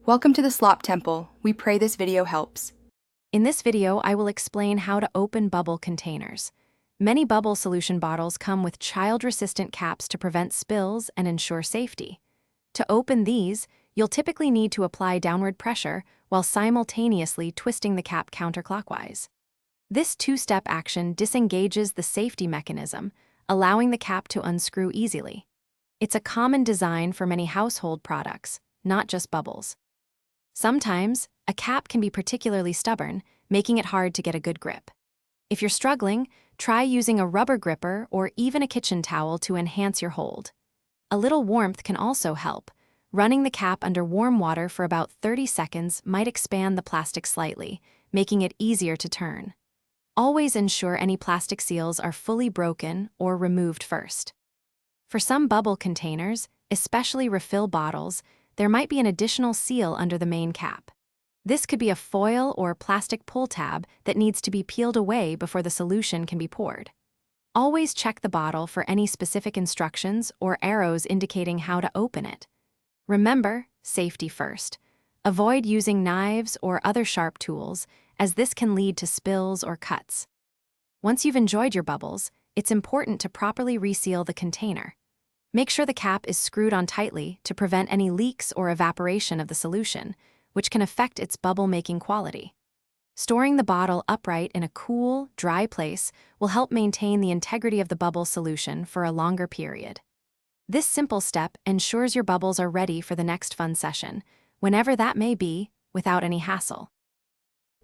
Welcome to the Slop Temple. We pray this video helps. In this video, I will explain how to open bubble containers. Many bubble solution bottles come with child-resistant caps to prevent spills and ensure safety. To open these, you'll typically need to apply downward pressure while simultaneously twisting the cap counterclockwise. This two-step action disengages the safety mechanism, allowing the cap to unscrew easily. It's a common design for many household products, not just bubbles. Sometimes, a cap can be particularly stubborn, making it hard to get a good grip. If you're struggling, try using a rubber gripper or even a kitchen towel to enhance your hold. A little warmth can also help. Running the cap under warm water for about 30 seconds might expand the plastic slightly, making it easier to turn. Always ensure any plastic seals are fully broken or removed first. For some bubble containers, especially refill bottles, there might be an additional seal under the main cap. This could be a foil or plastic pull tab that needs to be peeled away before the solution can be poured. Always check the bottle for any specific instructions or arrows indicating how to open it. Remember, safety first. Avoid using knives or other sharp tools, as this can lead to spills or cuts. Once you've enjoyed your bubbles, it's important to properly reseal the container. Make sure the cap is screwed on tightly to prevent any leaks or evaporation of the solution, which can affect its bubble-making quality. Storing the bottle upright in a cool, dry place will help maintain the integrity of the bubble solution for a longer period. This simple step ensures your bubbles are ready for the next fun session, whenever that may be, without any hassle.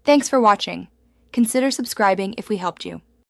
Thanks for watching. Consider subscribing if we helped you.